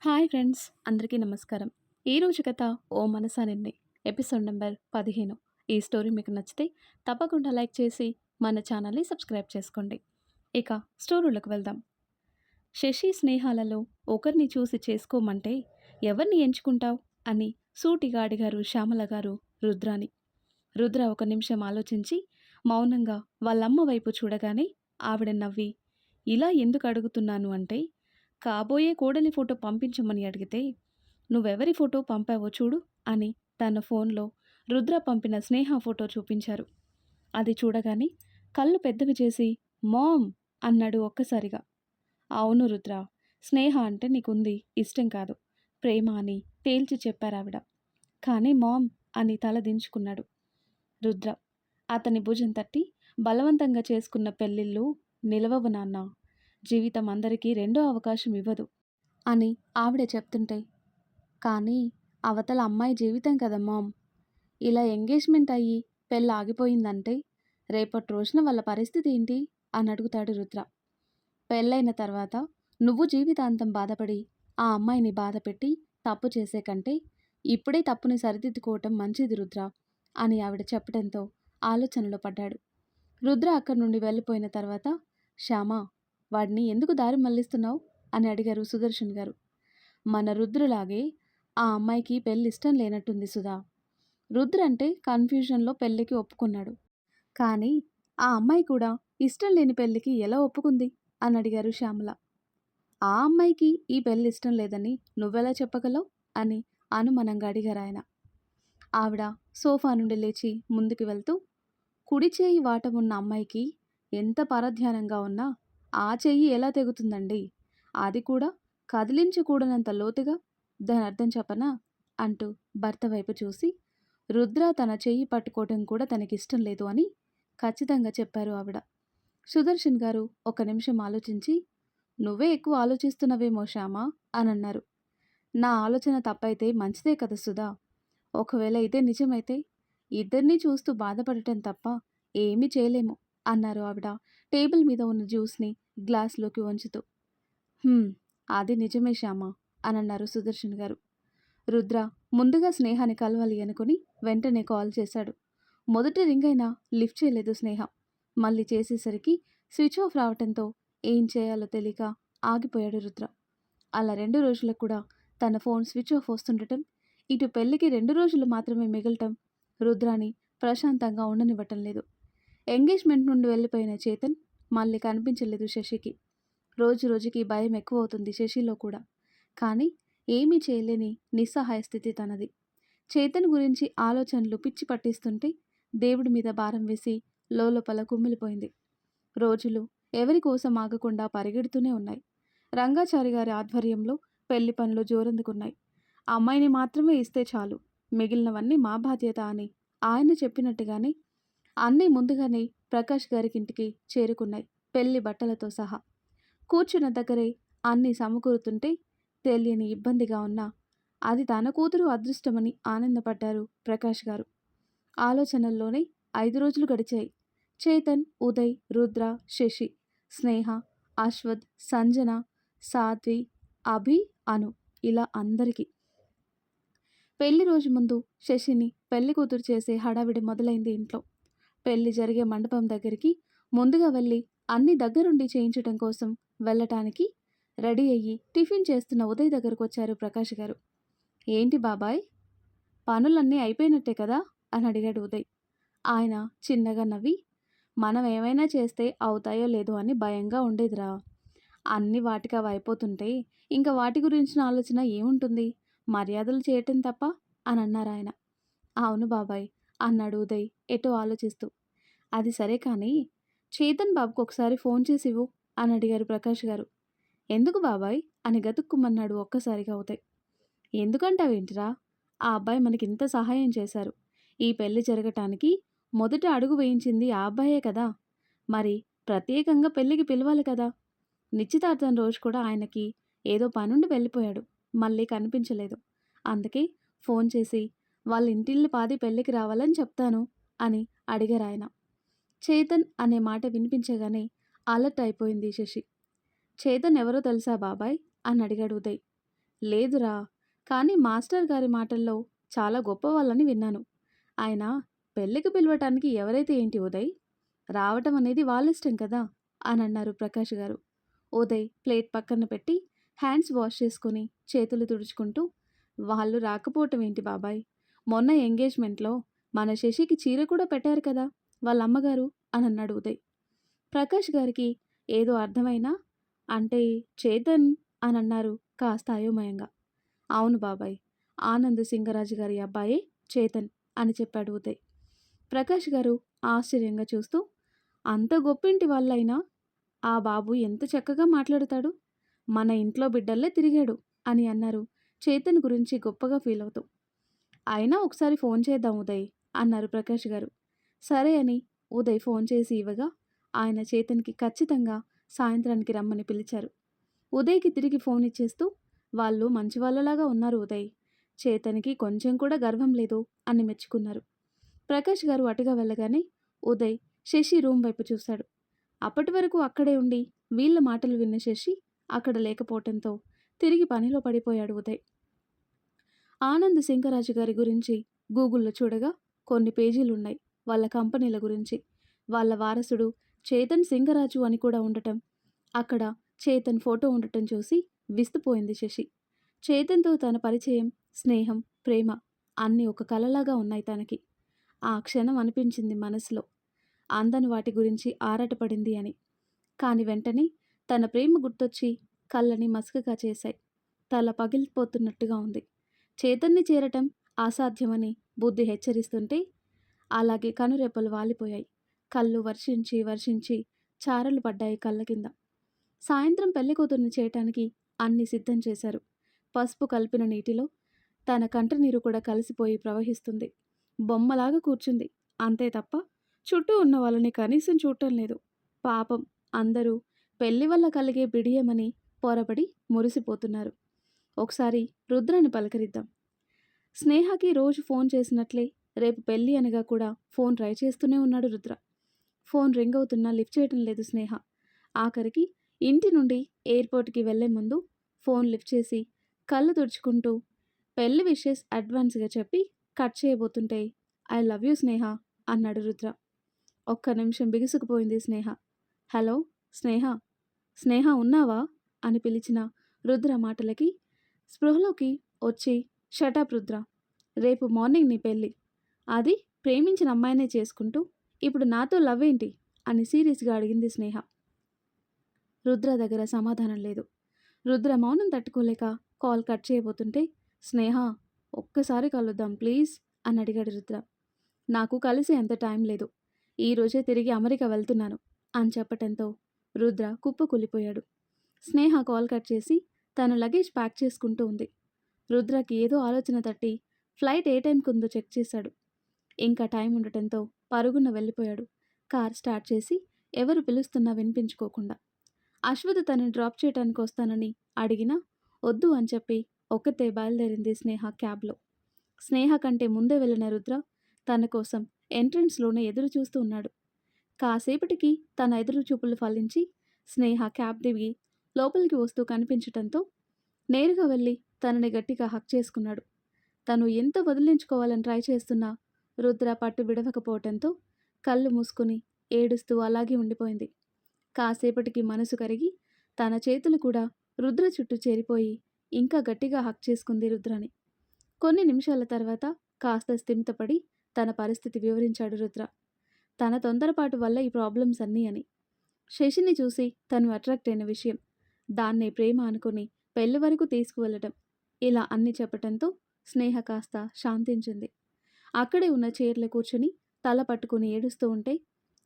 Hi friends, అందరికీ నమస్కారం. ఈరోజు కథ ఓ మనసా నిన్నే ఎపిసోడ్ నెంబర్ 15. ఈ స్టోరీ మీకు నచ్చితే తప్పకుండా లైక్ చేసి మన ఛానల్ని సబ్స్క్రైబ్ చేసుకోండి. ఇక స్టోరీలోకి వెళ్దాం. శశి స్నేహాలలో ఒకరిని చూసి చేసుకోమంటే ఎవరిని ఎంచుకుంటావు అని సూటిగా అడిగారు శ్యామల గారు రుద్రాని. రుద్ర ఒక నిమిషం ఆలోచించి మౌనంగా వాళ్ళమ్మ వైపు చూడగానే ఆవిడ నవ్వి, ఇలా ఎందుకు అడుగుతున్నాను అంటే, కాబోయే కోడలి ఫోటో పంపించమని అడిగితే నువ్వెవరి ఫోటో పంపావో చూడు అని తన ఫోన్లో రుద్ర పంపిన స్నేహ ఫోటో చూపించారు. అది చూడగానే కళ్ళు పెద్దవి చేసి మామ్ అన్నాడు ఒక్కసారిగా. అవును రుద్ర, స్నేహ అంటే నీకుంది ఇష్టం కాదు, ప్రేమ అని తేల్చి చెప్పారావిడ. కానీ మామ్ అని తల దించుకున్నాడు రుద్ర. అతని భుజం తట్టి, బలవంతంగా చేసుకున్న పెళ్ళిళ్ళు నిలవవు నాన్న, జీవితం అందరికీ రెండో అవకాశం ఇవ్వదు అని ఆవిడ చెప్తుంటే, కానీ అవతల అమ్మాయి జీవితం కదా మామ్, ఇలా ఎంగేజ్మెంట్ అయ్యి పెళ్ళి ఆగిపోయిందంటే రేపటి రోజున వాళ్ళ పరిస్థితి ఏంటి అని అడుగుతాడు రుద్ర. పెళ్ళైన తర్వాత నువ్వు జీవితాంతం బాధపడి ఆ అమ్మాయిని బాధ పెట్టి తప్పు చేసే కంటే ఇప్పుడే తప్పుని సరిదిద్దుకోవటం మంచిది రుద్ర అని ఆవిడ చెప్పడంతో ఆలోచనలో పడ్డాడు. రుద్ర అక్కడి నుండి వెళ్ళిపోయిన తర్వాత, శ్యామా, వాడిని ఎందుకు దారి మళ్లిస్తున్నావు అని అడిగారు సుదర్శన్ గారు. మన రుద్రులాగే ఆ అమ్మాయికి పెళ్ళి ఇష్టం లేనట్టుంది సుధా. రుద్ర అంటే కన్ఫ్యూజన్లో పెళ్ళికి ఒప్పుకున్నాడు. కానీ ఆ అమ్మాయి కూడా ఇష్టం లేని పెళ్ళికి ఎలా ఒప్పుకుంది అని అడిగారు శ్యామల. ఆ అమ్మాయికి ఈ పెళ్ళి ఇష్టం లేదని నువ్వెలా చెప్పగలవు అని అనుమానంగా అడిగారు ఆయన. ఆవిడ సోఫా నుండి లేచి ముందుకు వెళ్తూ, కుడి చేయి వాట ఉన్న అమ్మాయికి ఎంత పరధ్యానంగా ఉన్నా ఆ చెయ్యి ఎలా తెగుతుందండి, అది కూడా కదిలించకూడనంత లోతుగా, దాని అర్థం చెప్పనా అంటూ భర్త వైపు చూసి, రుద్ర తన చెయ్యి పట్టుకోవటం కూడా తనకిష్టం లేదు అని ఖచ్చితంగా చెప్పారు ఆవిడ. సుదర్శన్ గారు ఒక నిమిషం ఆలోచించి, నువ్వే ఎక్కువ ఆలోచిస్తున్నవేమో శ్యామా అని అన్నారు. నా ఆలోచన తప్పైతే మంచిదే కదా సుధా, ఒకవేళ ఇదే నిజమైతే ఇద్దరినీ చూస్తూ బాధపడటం తప్ప ఏమీ చేయలేము అన్నారు ఆవిడ టేబుల్ మీద ఉన్న జ్యూస్ని గ్లాస్లోకి వంచుతూ. అది నిజమే శ్యామా అని అన్నారు సుదర్శన్ గారు. రుద్ర ముందుగా స్నేహాన్ని కలవాలి అనుకుని వెంటనే కాల్ చేశాడు. మొదటి రింగ్ అయినా లిఫ్ట్ చేయలేదు స్నేహ. మళ్ళీ చేసేసరికి స్విచ్ ఆఫ్ రావటంతో ఏం చేయాలో తెలియక ఆగిపోయాడు రుద్ర. అలా 2 రోజులకు కూడా తన ఫోన్ స్విచ్ ఆఫ్ వస్తుండటం, ఇటు పెళ్లికి 2 రోజులు మాత్రమే మిగలటం రుద్రాని ప్రశాంతంగా ఉండనివ్వటం లేదు. ఎంగేజ్మెంట్ నుండి వెళ్ళిపోయిన చేతన్ మళ్ళీ కనిపించలేదు శశికి. రోజు రోజుకి భయం ఎక్కువ అవుతుంది శశిలో కూడా. కానీ ఏమీ చేయలేని నిస్సహాయ స్థితి తనది. చేతన్ గురించి ఆలోచనలు పిచ్చి పట్టిస్తుంటే దేవుడి మీద భారం వేసి లోపల కుమిలిపోయింది. రోజులు ఎవరి కోసం ఆగకుండా పరిగెడుతూనే ఉన్నాయి. రంగాచారి గారి ఆధ్వర్యంలో పెళ్లి పనులు జోరందుకున్నాయి. అమ్మాయిని మాత్రమే ఇస్తే చాలు, మిగిలినవన్నీ మా బాధ్యత అని ఆయన చెప్పినట్టుగానే అన్నీ ముందుగానే ప్రకాష్ గారికి ఇంటికి చేరుకున్నాయి, పెళ్లి బట్టలతో సహా. కూర్చున్న దగ్గరే అన్నీ సమకూరుతుంటే తెలియని ఇబ్బందిగా ఉన్నా అది తన కూతురు అదృష్టమని ఆనందపడ్డారు ప్రకాష్ గారు. ఆలోచనల్లోనే 5 రోజులు గడిచాయి. చేతన్, ఉదయ్, రుద్ర, శశి, స్నేహ, అశ్వథ్, సంజన, సాధ్వి, అభి, అను, ఇలా అందరికీ. పెళ్లి రోజు ముందు శశిని పెళ్లి కూతురు చేసే హడావిడి మొదలైంది ఇంట్లో. పెళ్లి జరిగే మండపం దగ్గరికి ముందుగా వెళ్ళి అన్ని దగ్గరుండి చేయించటం కోసం వెళ్ళటానికి రెడీ అయ్యి టిఫిన్ చేస్తున్న ఉదయ్ దగ్గరకు వచ్చారు ప్రకాష్ గారు. ఏంటి బాబాయ్, పనులన్నీ అయిపోయినట్టే కదా అని అడిగాడు ఉదయ్. ఆయన చిన్నగా నవ్వి, మనం ఏమైనా చేస్తే అవుతాయో లేదో అని భయంగా ఉండేదిరా, అన్ని వాటికి అవి అయిపోతుంటే ఇంకా వాటి గురించిన ఆలోచన ఏముంటుంది, మర్యాదలు చేయటం తప్ప అని అన్నారు ఆయన. అవును బాబాయ్ అన్నాడు ఉదయ్ ఎటో ఆలోచిస్తూ. అది సరే కానీ చేతన్ బాబుకు ఒకసారి ఫోన్ చేసి ఇవ్వు అని అడిగారు ప్రకాష్ గారు. ఎందుకు బాబాయ్ అని గతుక్కుమన్నాడు ఒక్కసారిగా ఉదయ్. ఎందుకంటావేంటిరా, ఆ అబ్బాయి మనకింత సహాయం చేశారు, ఈ పెళ్లి జరగటానికి మొదట అడుగు వేయించింది ఆ అబ్బాయే కదా, మరి ప్రత్యేకంగా పెళ్లికి పిలవాలి కదా. నిశ్చితార్థం రోజు కూడా ఆయనకి ఏదో పనుండి వెళ్ళిపోయాడు, మళ్ళీ కనిపించలేదు. అందుకే ఫోన్ చేసి వాళ్ళ ఇంటిల్లి పాది పెళ్ళికి రావాలని చెప్తాను అని అడిగారాయన. చేతన్ అనే మాట వినిపించగానే అలర్ట్ అయిపోయింది శశి. చేతన్ ఎవరో తెలుసా బాబాయ్ అని అడిగాడు ఉదయ్. లేదురా, కానీ మాస్టర్ గారి మాటల్లో చాలా గొప్పవాళ్ళని విన్నాను. ఆయన పెళ్ళికి పిలవటానికి ఎవరైతే ఏంటి ఉదయ్, రావటం అనేది వాళ్ళిష్టం కదా అని అన్నారు ప్రకాష్ గారు. ఉదయ్ ప్లేట్ పక్కన పెట్టి హ్యాండ్స్ వాష్ చేసుకుని చేతులు తుడుచుకుంటూ, వాళ్ళు రాకపోవటం ఏంటి బాబాయ్, మొన్న ఎంగేజ్మెంట్లో మన శశికి చీర కూడా పెట్టారు కదా వాళ్ళ అమ్మగారు అని అన్నాడు ఉదయ్. ప్రకాష్ గారికి ఏదో అర్థమైనా, అంటే చేతన్ అని అన్నారు కాస్త అయోమయంగా. అవును బాబాయ్, ఆనంద్ సింగరాజు గారి అబ్బాయే చేతన్ అని చెప్పాడు ఉదయ్. ప్రకాష్ గారు ఆశ్చర్యంగా చూస్తూ, అంత గొప్పింటి వాళ్ళైనా ఆ బాబు ఎంత చక్కగా మాట్లాడుతాడు, మన ఇంట్లో బిడ్డల్లే తిరిగాడు అని అన్నారు చేతన్ గురించి గొప్పగా ఫీల్ అవుతూ. అయినా ఒకసారి ఫోన్ చేద్దాం ఉదయ్ అన్నారు ప్రకాష్ గారు. సరే అని ఉదయ్ ఫోన్ చేసి ఇవ్వగా ఆయన చేతన్కి ఖచ్చితంగా సాయంత్రానికి రమ్మని పిలిచారు. ఉదయ్కి తిరిగి ఫోన్ ఇచ్చేస్తూ, వాళ్ళు మంచివాళ్ళలాగా ఉన్నారు ఉదయ్, చేతన్కి కొంచెం కూడా గర్వం లేదు అని మెచ్చుకున్నారు. ప్రకాష్ గారు అటుగా వెళ్ళగానే ఉదయ్ శశి రూమ్ వైపు చూశాడు. అప్పటి వరకు అక్కడే ఉండి వీళ్ళ మాటలు విన్న శశి అక్కడ లేకపోవటంతో తిరిగి పనిలో పడిపోయాడు ఉదయ్. ఆనంద్ సింగరాజు గారి గురించి గూగుల్లో చూడగా కొన్ని పేజీలున్నాయి వాళ్ళ కంపెనీల గురించి. వాళ్ళ వారసుడు చేతన్ సింగరాజు అని కూడా ఉండటం, అక్కడ చేతన్ ఫోటో ఉండటం చూసి విస్తుపోయింది శశి. చేతన్తో తన పరిచయం, స్నేహం, ప్రేమ అన్నీ ఒక కలలాగా ఉన్నాయి తనకి. ఆ క్షణం అనిపించింది మనసులో, అందని వాటి గురించి ఆరాటపడింది అని. కాని వెంటనే తన ప్రేమ గుర్తొచ్చి కళ్ళని మసకగా చేశాయి. తల పగిలిపోతున్నట్టుగా ఉంది. చేతన్ని చేరటం అసాధ్యమని బుద్ధి హెచ్చరిస్తుంటే అలాగే కనురెప్పలు వాలిపోయాయి. కళ్ళు వర్షించి వర్షించి చారలు పడ్డాయి కళ్ళ కింద. సాయంత్రం పెళ్లికూతుర్ని చేయటానికి అన్ని సిద్ధం చేశారు. పసుపు కలిపిన నీటిలో తన కంటనీరు కూడా కలిసిపోయి ప్రవహిస్తుంది. బొమ్మలాగా కూర్చుంది, అంతే తప్ప చుట్టూ ఉన్న వాళ్ళని కనీసం చూడటం లేదు. పాపం అందరూ పెళ్లి వల్ల కలిగే బిడియమని పొరబడి మురిసిపోతున్నారు. ఒకసారి రుద్రని పలకరిద్దాం. స్నేహకి రోజు ఫోన్ చేసినట్లే రేపు పెళ్ళి అనగా కూడా ఫోన్ ట్రై చేస్తూనే ఉన్నాడు రుద్ర. ఫోన్ రింగ్ అవుతున్నా లిఫ్ట్ చేయటం లేదు స్నేహ. ఆఖరికి ఇంటి నుండి ఎయిర్పోర్ట్కి వెళ్లే ముందు ఫోన్ లిఫ్ట్ చేసి కళ్ళు తుడుచుకుంటూ పెళ్లి విషెస్ అడ్వాన్స్గా చెప్పి కట్ చేయబోతుంటే, ఐ లవ్ యూ స్నేహ అన్నాడు రుద్ర. ఒక్క నిమిషం బిగుసుకుపోయింది స్నేహ. హలో స్నేహ, స్నేహ ఉన్నావా అని పిలిచిన రుద్ర మాటలకి స్పృహలోకి వచ్చి, షటప్ రుద్ర, రేపు మార్నింగ్ నీ పెళ్ళి, అది ప్రేమించిన అమ్మాయినే చేసుకుంటూ ఇప్పుడు నాతో లవ్ ఏంటి అని సీరియస్గా అడిగింది స్నేహ. రుద్ర దగ్గర సమాధానం లేదు. రుద్ర మౌనం తట్టుకోలేక కాల్ కట్ చేయబోతుంటే, స్నేహ ఒక్కసారి కలుద్దాం ప్లీజ్ అని అడిగాడు రుద్ర. నాకు కలిసి ఎంత టైం లేదు, ఈరోజే తిరిగి అమెరికా వెళ్తున్నాను అని చెప్పటంతో రుద్ర కుప్పకూలిపోయాడు. స్నేహ కాల్ కట్ చేసి తన లగేజ్ ప్యాక్ చేసుకుంటూ ఉంది. రుద్రకి ఏదో ఆలోచన తట్టి ఫ్లైట్ ఏ టైంకి ఉందో చెక్ చేశాడు. ఇంకా టైం ఉండటంతో పరుగున వెళ్ళిపోయాడు, కార్ స్టార్ట్ చేసి ఎవరు పిలుస్తున్నా వినిపించుకోకుండా. అశ్వథ్ తనని డ్రాప్ చేయడానికి వస్తానని అడిగినా వద్దు అని చెప్పి ఒక్కతే బయలుదేరింది స్నేహ క్యాబ్లో. స్నేహ కంటే ముందే వెళ్ళిన రుద్ర తన కోసం ఎంట్రన్స్లోనే ఎదురు చూస్తూ ఉన్నాడు. కాసేపటికి తన ఎదురు చూపులు ఫలించి స్నేహ క్యాబ్ దిగి లోపలికి వస్తూ కనిపించటంతో నేరుగా వెళ్ళి తనని గట్టిగా హక్ చేసుకున్నాడు. తను ఎంత వదిలించుకోవాలని ట్రై చేస్తున్నా రుద్ర పట్టు విడవకపోవటంతో కళ్ళు మూసుకుని ఏడుస్తూ అలాగే ఉండిపోయింది. కాసేపటికి మనసు కరిగి తన చేతులు కూడా రుద్ర చుట్టూ చేరిపోయి ఇంకా గట్టిగా హక్ చేసుకుంది రుద్రని. కొన్ని నిమిషాల తర్వాత కాస్త స్థిమితపడి తన పరిస్థితి వివరించాడు రుద్ర. తన తొందరపాటు వల్ల ఈ ప్రాబ్లమ్స్ అన్నీ అని. శశిని చూసి తను అట్రాక్ట్ అయిన విషయం, దాన్నే ప్రేమ అనుకుని పెళ్లి వరకు తీసుకువెళ్ళటం, ఇలా అన్ని చెప్పటంతో స్నేహ కాస్త శాంతించింది. అక్కడే ఉన్న చైర్లో కూర్చుని తల పట్టుకుని ఏడుస్తూ ఉంటే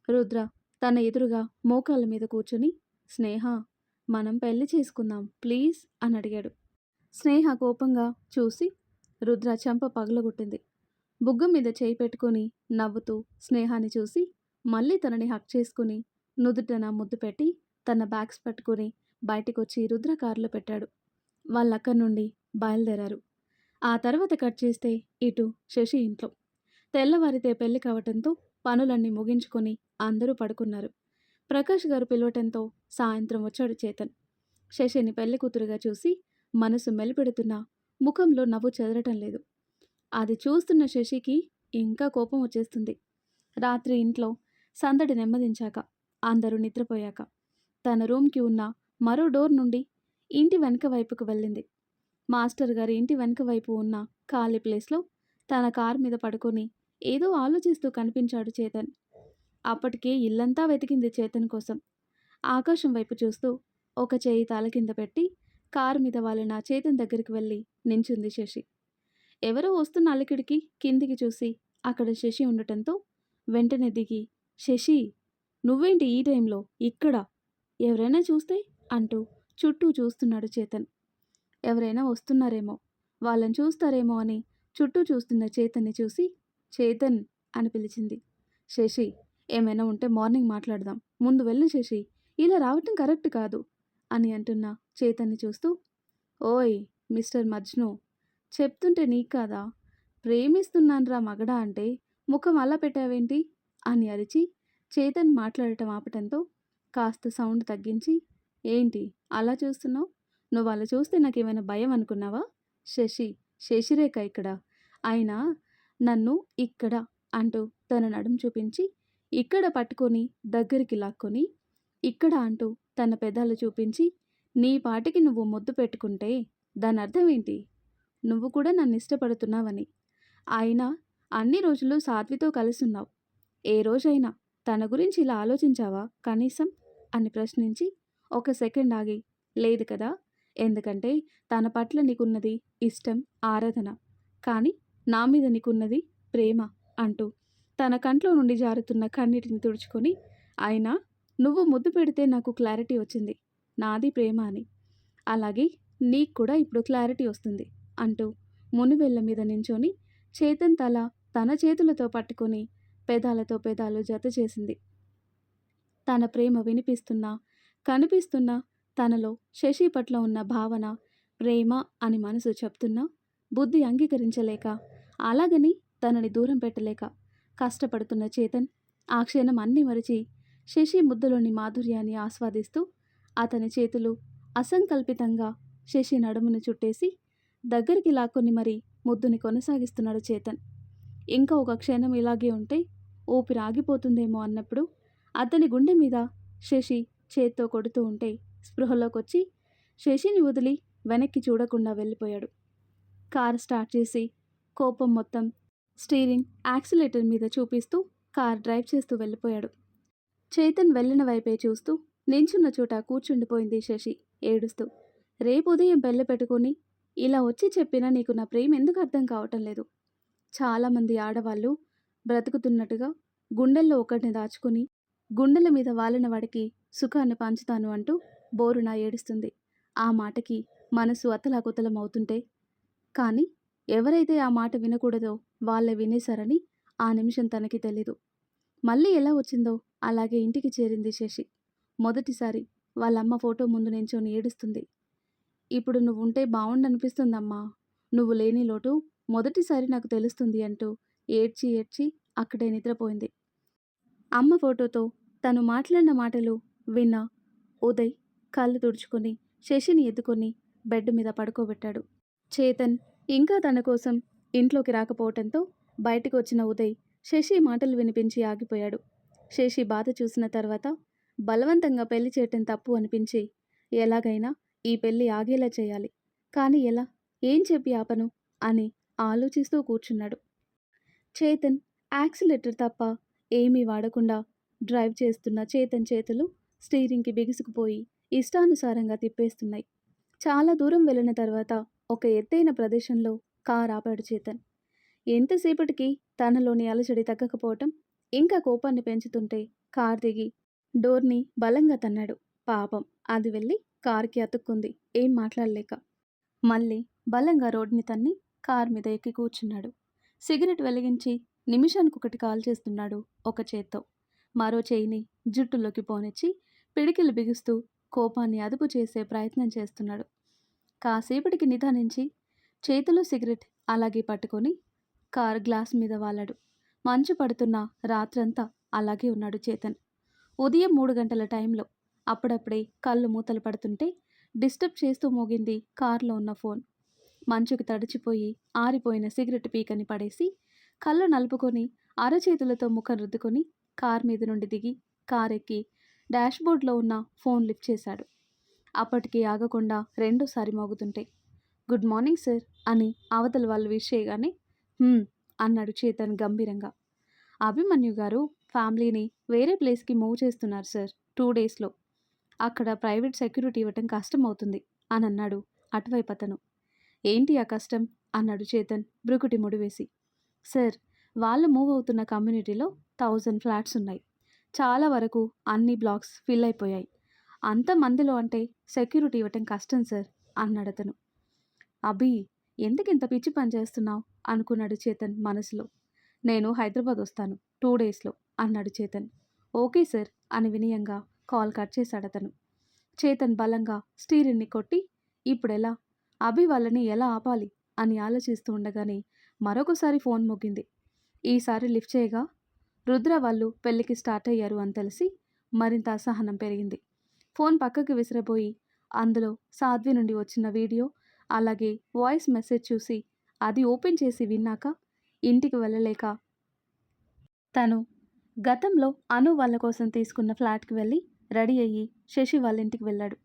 రుద్ర తన ఎదురుగా మోకాళ్ళ మీద కూర్చుని, స్నేహ మనం పెళ్లి చేసుకుందాం ప్లీజ్ అని అడిగాడు. స్నేహ కోపంగా చూసి రుద్ర చెంప పగలగొట్టింది. బుగ్గ మీద చేయి పెట్టుకుని నవ్వుతూ స్నేహాన్ని చూసి మళ్ళీ తనని హక్ చేసుకుని నుదుటన ముద్దు పెట్టి తన బ్యాగ్స్ పట్టుకుని బయటికొచ్చి రుద్ర కారులో పెట్టాడు. వాళ్ళక్కడి నుండి బయలుదేరారు. ఆ తర్వాత కట్ చేస్తే ఇటు శశి ఇంట్లో. తెల్లవారితే పెళ్లి కావటంతో పనులన్నీ ముగించుకొని అందరూ పడుకున్నారు. ప్రకాష్ గారు పిలవటంతో సాయంత్రం వచ్చాడు చేతన్. శశిని పెళ్లి కూతురుగా చూసి మనసు మెలిపెడుతున్నా ముఖంలో నవ్వు చెదరటం లేదు. అది చూస్తున్న శశికి ఇంకా కోపం వచ్చేస్తుంది. రాత్రి ఇంట్లో సందడి నెమ్మదించాక, అందరూ నిద్రపోయాక తన రూమ్‌కి ఉన్న మరో డోర్ నుండి ఇంటి వెనక వైపుకు వెళ్ళింది. మాస్టర్ గారి ఇంటి వెనక వైపు ఉన్న ఖాళీ ప్లేస్‌లో తన కారు మీద పడుకొని ఏదో ఆలోచిస్తూ కనిపించాడు చేతన్. అప్పటికే ఇల్లంతా వెతికింది చేతన్ కోసం. ఆకాశం వైపు చూస్తూ ఒక చేయి తల కింద పెట్టి కారు మీద వాలిన చేతన్ దగ్గరికి వెళ్ళి నించుంది శశి. ఎవరో వస్తున్న అలికిడికి కిందికి చూసి అక్కడ శశి ఉండటంతో వెంటనే దిగి, శశి, నువ్వేంటి ఈ టైంలో ఇక్కడ? ఎవరైనా చూస్తే అంటూ చుట్టూ చూస్తున్నాడు చేతన్. ఎవరైనా వస్తున్నారేమో, వాళ్ళని చూస్తారేమో అని చుట్టూ చూస్తున్న చేతన్ని చూసి, చేతన్ అని పిలిచింది. శశి, ఏమైనా ఉంటే మార్నింగ్ మాట్లాడదాం, ముందు వెళ్ళు శశి, ఇలా రావటం కరెక్ట్ కాదు అని అంటున్న చేతన్ని చూస్తూ, ఓయ్ మిస్టర్ మజ్ను, చెప్తుంటే నీకు కాదా? ప్రేమిస్తున్నాన్రా మగడా అంటే ముఖం అలా పెట్టావేంటి అని అరిచి చేతన్ మాట్లాడటం ఆపటంతో కాస్త సౌండ్ తగ్గించి, ఏంటి అలా చూస్తున్నావు? నువ్వు అలా చూస్తే నాకేమైనా భయం అనుకున్నావా? శశి, శశిరేఖ ఇక్కడ, అయినా నన్ను ఇక్కడ అంటూ తన నడుం చూపించి ఇక్కడ పట్టుకొని దగ్గరికి లాక్కొని, ఇక్కడ అంటూ తన పెదాలు చూపించి, నీ పాటికి నువ్వు ముద్దు పెట్టుకుంటే దాని అర్థం ఏంటి? నువ్వు కూడా నన్ను ఇష్టపడుతున్నావని. అయినా అన్ని రోజులు సాధ్వితో కలిసున్నావు. ఏ రోజైనా తన గురించి ఇలా ఆలోచించావా కనీసం అని ప్రశ్నించి ఒక సెకండ్ ఆగి, లేదు కదా, ఎందుకంటే తన పట్ల నీకున్నది ఇష్టం, ఆరాధన, కానీ నా మీద నీకున్నది ప్రేమ అంటూ తన కంట్లో నుండి జారుతున్న కన్నీటిని తుడుచుకొని, అయినా నువ్వు ముద్దు పెడితే నాకు క్లారిటీ వచ్చింది, నాది ప్రేమ అని. అలాగే నీకు కూడా ఇప్పుడు క్లారిటీ వస్తుంది అంటూ మునివెళ్ళ మీద నించొని చేతన్ తల తన చేతులతో పట్టుకొని పెదాలతో పెదాలు జత చేసింది. తన ప్రేమ వినిపిస్తున్నా కనిపిస్తున్నా తనలో శశి పట్ల ఉన్న భావన ప్రేమ అని మనసు చెప్తున్నా బుద్ధి అంగీకరించలేక, అలాగని తనని దూరం పెట్టలేక కష్టపడుతున్న చేతన్ ఆ క్షణం అన్నీ మరిచి శశి ముద్దులోని మాధుర్యాన్ని ఆస్వాదిస్తూ అతని చేతులు అసంకల్పితంగా శశి నడుమును చుట్టేసి దగ్గరికి లాక్కొని మరీ ముద్దుని కొనసాగిస్తున్నాడు చేతన్. ఇంకా ఒక క్షణం ఇలాగే ఉంటే ఊపిరి ఆగిపోతుందేమో అన్నప్పుడు అతని గుండె మీద శశి చేత్తో కొడుతూ ఉంటే స్పృహలోకొచ్చి శశిని వదిలి వెనక్కి చూడకుండా వెళ్ళిపోయాడు. కార్ స్టార్ట్ చేసి కోపం మొత్తం స్టీరింగ్ యాక్సిలేటర్ మీద చూపిస్తూ కార్ డ్రైవ్ చేస్తూ వెళ్ళిపోయాడు. చేతన్ వెళ్ళిన వైపే చూస్తూ నించున్న చోట కూర్చుండిపోయింది శశి ఏడుస్తూ. రేపు ఉదయం బెల్ల పెట్టుకుని ఇలా వచ్చి చెప్పినా నీకు నా ప్రేమ ఎందుకు అర్థం కావటం లేదు? చాలామంది ఆడవాళ్ళు బ్రతుకుతున్నట్టుగా గుండెల్లో ఒకటిని దాచుకుని గుండెల మీద వాలిన వాడికి సుఖాన్ని పంచుతాను అంటూ బోరున ఏడుస్తుంది. ఆ మాటకి మనసు అతలాకుతలం అవుతుంటే, కానీ ఎవరైతే ఆ మాట వినకూడదో వాళ్ళే వినేశారని ఆ నిమిషం తనకి తెలీదు. మళ్ళీ ఎలా వచ్చిందో అలాగే ఇంటికి చేరింది శశి. మొదటిసారి వాళ్ళమ్మ ఫోటో ముందు నించొని ఏడుస్తుంది. ఇప్పుడు నువ్వుంటే బావుండనిపిస్తుందమ్మా, నువ్వు లేని లోటు మొదటిసారి నాకు తెలుస్తుంది అంటూ ఏడ్చి ఏడ్చి అక్కడే నిద్రపోయింది. అమ్మ ఫోటోతో తను మాట్లాడిన మాటలు విన్న ఉదయ్ కళ్ళు తుడుచుకొని శశిని ఎత్తుకొని బెడ్ మీద పడుకోబెట్టాడు. చేతన్ ఇంకా తన కోసం ఇంట్లోకి రాకపోవటంతో బయటకు వచ్చిన ఉదయ్ శశి మాటలు వినిపించి ఆగిపోయాడు. శశి బాధ చూసిన తర్వాత బలవంతంగా పెళ్లి చేయటం తప్పు అనిపించి ఎలాగైనా ఈ పెళ్లి ఆగేలా చేయాలి, కానీ ఎలా, ఏం చెప్పి ఆపను అని ఆలోచిస్తూ కూర్చున్నాడు. చేతన్ యాక్సిలేటర్ తప్ప ఏమీ వాడకుండా డ్రైవ్ చేస్తున్న చేతన్ చేతులు స్టీరింగ్కి బిగుసుకుపోయి ఇష్టానుసారంగా తిప్పేస్తున్నాయి. చాలా దూరం వెళ్ళిన తర్వాత ఒక ఎత్తైన ప్రదేశంలో కార్ ఆపాడు చేతన్. ఎంతసేపటికి తనలోని అలజడి తగ్గకపోవటం ఇంకా కోపాన్ని పెంచుతుంటే కార్ దిగి డోర్ని బలంగా తన్నాడు. పాపం అది వెళ్ళి కార్కి అతుక్కుంది ఏం మాట్లాడలేక. మళ్ళీ బలంగా రోడ్ని తన్ని కార్ మీద ఎక్కి కూర్చున్నాడు. సిగరెట్ వెలిగించి నిమిషానికొకటి కాల్ చేస్తున్నాడు ఒక చేత్తో. మరో చేయిని జుట్టులోకి పోనిచ్చి పిడికిలు బిగుస్తూ కోపాన్ని అదుపు చేసే ప్రయత్నం చేస్తున్నాడు. కాసేపటికి నిదానించి చేతిలో సిగరెట్ అలాగే పట్టుకొని కార్ గ్లాస్ మీద వాలాడు. మంచు పడుతున్న రాత్రంతా అలాగే ఉన్నాడు చేతన్. ఉదయం 3 గంటల టైంలో అప్పుడప్పుడే కళ్ళు మూతలు పడుతుంటే డిస్టర్బ్ చేస్తూ మోగింది కారులో ఉన్న ఫోన్. మంచుకి తడిచిపోయి ఆరిపోయిన సిగరెట్ పీకని పడేసి కళ్ళు నలుపుకొని అరచేతులతో ముఖం రుద్దుకొని కార్ మీద నుండి దిగి కారెక్కి డాష్బోర్డ్లో ఉన్న ఫోన్ లిఫ్ట్ చేశాడు. అప్పటికి ఆగకుండా రెండోసారి మోగుతుంటే గుడ్ మార్నింగ్ సార్ అని అవతల వాళ్ళు విష్ చేయగానే అన్నాడు చేతన్ గంభీరంగా. అభిమన్యు గారు ఫ్యామిలీని వేరే ప్లేస్కి మూవ్ చేస్తున్నారు సార్ 2 డేస్లో. అక్కడ ప్రైవేట్ సెక్యూరిటీ ఇవ్వటం కష్టం అవుతుంది అని అన్నాడు అటువైపు అతను. ఏంటి ఆ కష్టం అన్నాడు చేతన్ బ్రుకుటి ముడివేసి. సార్, వాళ్ళు మూవ్ అవుతున్న కమ్యూనిటీలో 1000 ఫ్లాట్స్ ఉన్నాయి. చాలా వరకు అన్ని బ్లాక్స్ ఫిల్ అయిపోయాయి. అంతమందిలో అంటే సెక్యూరిటీ ఇవ్వటం కష్టం సార్ అన్నాడు అతను. అభి, ఎందుకు ఇంత పిచ్చి పని చేస్తున్నావు అనుకున్నాడు చేతన్ మనసులో. నేను హైదరాబాద్ వస్తాను 2 డేస్లో అన్నాడు చేతన్. ఓకే సార్ అని వినయంగా కాల్ కట్ చేశాడు అతను. చేతన్ బలంగా స్టీరింగ్ని కొట్టి ఇప్పుడెలా, అభి వాళ్ళని ఎలా ఆపాలి అని ఆలోచిస్తూ ఉండగానే మరొకసారి ఫోన్ మోగింది. ఈసారి లిఫ్ట్ చేయగా రుద్ర వాళ్ళు పెళ్లికి స్టార్ట్ అయ్యారు అని తెలిసి మరింత అసహనం పెరిగింది. ఫోన్ పక్కకి విసిరబోయి అందులో సాధ్వి నుండి వచ్చిన వీడియో అలాగే వాయిస్ మెసేజ్ చూసి అది ఓపెన్ చేసి విన్నాక ఇంటికి వెళ్ళలేక తను గతంలో అను వాళ్ళ కోసం తీసుకున్న ఫ్లాట్కి వెళ్ళి రెడీ అయ్యి శశి వాళ్ళ ఇంటికి వెళ్ళాడు.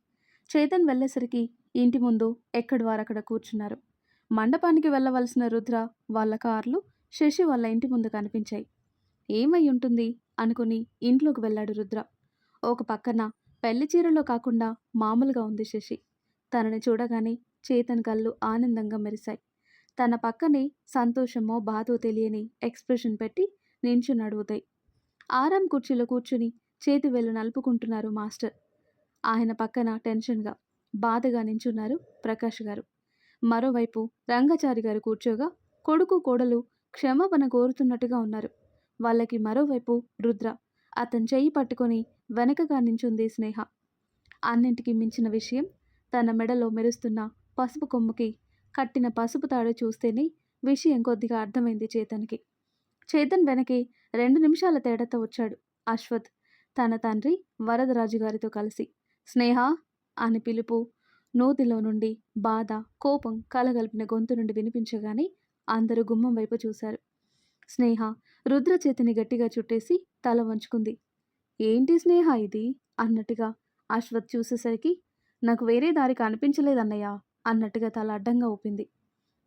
చేతన్ వెళ్ళేసరికి ఇంటి ముందు ఎక్కడి వారక్కడ కూర్చున్నారు. మండపానికి వెళ్ళవలసిన రుద్ర వాళ్ళ కార్లు శశి వాళ్ళ ఇంటి ముందు కనిపించాయి. ఏమై ఉంటుంది అనుకుని ఇంట్లోకి వెళ్ళాడు రుద్ర. ఒక పక్కన పెళ్లి చీరలో కాకుండా మామూలుగా ఉంది శశి. తనని చూడగానే చేతన్ కళ్ళు ఆనందంగా మెరిశాయి. తన పక్కనే సంతోషమో బాధో తెలియని ఎక్స్ప్రెషన్ పెట్టి నించున్నాడు ఉదయ్. ఆరాం కుర్చీలో కూర్చుని చేతి వేలు నలుపుకుంటున్నారు మాస్టర్. ఆయన పక్కన టెన్షన్గా బాధగా నించున్నారు ప్రకాష్ గారు. మరోవైపు రంగచారి గారు కూర్చోగా కొడుకు కోడలు క్షమాపణ కోరుతున్నట్టుగా ఉన్నారు. వాళ్ళకి మరోవైపు రుద్ర. అతని చెయ్యి పట్టుకొని వెనకగా నించుంది స్నేహ. అన్నింటికి మించిన విషయం, తన మెడలో మెరుస్తున్న పసుపు కొమ్ముకి కట్టిన పసుపు తాడు చూస్తేనే విషయం కొద్దిగా అర్థమైంది చేతన్కి. చేతన్ వెనకే 2 నిమిషాల తేడాతో వచ్చాడు అశ్వథ్, తన తండ్రి వరదరాజు గారితో కలిసి. స్నేహ అని పిలుపు నోతిలో నుండి బాధ, కోపం కలగలిపిన గొంతు నుండి వినిపించగానే అందరూ గుమ్మం వైపు చూశారు. స్నేహ రుద్ర చేతిని గట్టిగా చుట్టేసి తల వంచుకుంది. ఏంటి స్నేహ ఇది అన్నట్టుగా అశ్వథ్ చూసేసరికి నాకు వేరే దారి కనిపించలేదన్నయ్య అన్నట్టుగా తల అడ్డంగా ఊపింది.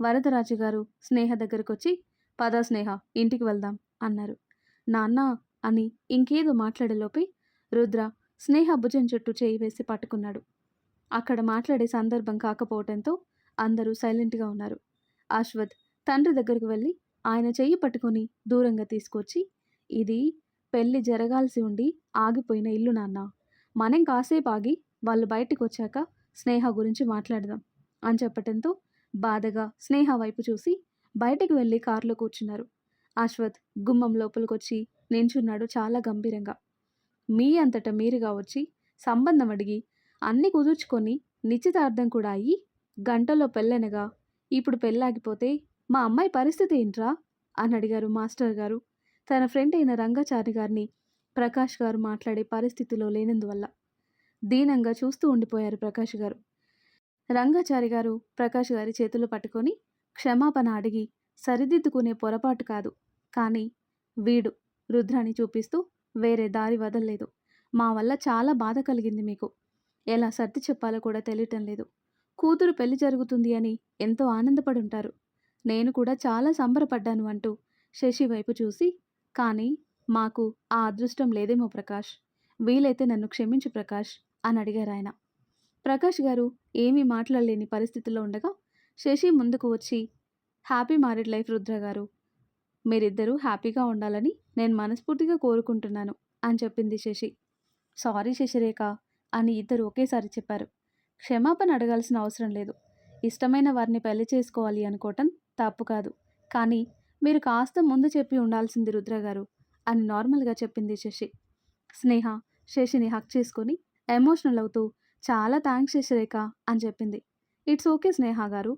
వరదరాజు గారు స్నేహ దగ్గరకొచ్చి పద స్నేహ ఇంటికి వెళ్దాం అన్నారు. నాన్న అని ఇంకేదో మాట్లాడేలోపే రుద్ర స్నేహ భుజం చుట్టూ చేయి వేసి పట్టుకున్నాడు. అక్కడ మాట్లాడే సందర్భం కాకపోవడంతో అందరూ సైలెంట్గా ఉన్నారు. అశ్వథ్ తండ్రి దగ్గరకు వెళ్ళి ఆయన చెయ్యి పట్టుకొని దూరంగా తీసుకొచ్చి, ఇది పెళ్ళి జరగాల్సి ఉండి ఆగిపోయిన ఇల్లు నాన్న. మనం కాసేపు ఆగి వాళ్ళు బయటికి వచ్చాక స్నేహ గురించి మాట్లాడదాం అని చెప్పటంతో బాధగా స్నేహ వైపు చూసి బయటికి వెళ్ళి కారులో కూర్చున్నారు. అశ్వథ్ గుమ్మం లోపలికొచ్చి నించున్నాడు చాలా గంభీరంగా. మీ అంతటా మీరుగా వచ్చి సంబంధం అడిగి అన్నీ కుదుర్చుకొని నిశ్చితార్థం కూడా అయ్యి గంటలో పెళ్ళనగా ఇప్పుడు పెళ్ళాగిపోతే మా అమ్మాయి పరిస్థితి ఏంట్రా అని అడిగారు మాస్టర్ గారు. తన ఫ్రెండ్ అయిన రంగాచారి గారిని ప్రకాష్ గారు మాట్లాడే పరిస్థితిలో లేనందువల్ల దీనంగా చూస్తూ ఉండిపోయారు ప్రకాష్ గారు. రంగాచారి గారు ప్రకాష్ గారి చేతులు పట్టుకొని క్షమాపణ అడిగి సరిదిద్దుకునే పొరపాటు కాదు, కానీ వీడు రుద్రాని చూపిస్తూ వేరే దారి వదల్లేదు. మా వల్ల చాలా బాధ కలిగింది మీకు. ఎలా సర్ది చెప్పాలో కూడా తెలియటం లేదు. కూతురు పెళ్లి జరుగుతుంది అని ఎంతో ఆనందపడి ఉంటారు. నేను కూడా చాలా సంబరపడ్డాను అంటూ శశి వైపు చూసి, కానీ మాకు ఆ అదృష్టం లేదేమో ప్రకాష్. వీలైతే నన్ను క్షమించు ప్రకాష్ అని అడిగారు ఆయన. ప్రకాష్ గారు ఏమీ మాట్లాడలేని పరిస్థితిలో ఉండగా శశి ముందుకు వచ్చి, హ్యాపీ మ్యారీడ్ లైఫ్ రుద్ర గారు. మీరిద్దరూ హ్యాపీగా ఉండాలని నేను మనస్ఫూర్తిగా కోరుకుంటున్నాను అని చెప్పింది శశి. సారీ శశిరేఖ అని ఇద్దరు ఒకేసారి చెప్పారు. క్షమాపణ అడగాల్సిన అవసరం లేదు. ఇష్టమైన వారిని పెళ్లి చేసుకోవాలి అనుకోవటం తప్పు కాదు, కానీ మీరు కాస్త ముందు చెప్పి ఉండాల్సింది రుద్ర గారు అని నార్మల్గా చెప్పింది శశి. స్నేహ శశిని హక్ చేసుకొని ఎమోషనల్ అవుతూ చాలా థ్యాంక్స్ శశిరేఖ అని చెప్పింది. ఇట్స్ ఓకే స్నేహ గారు,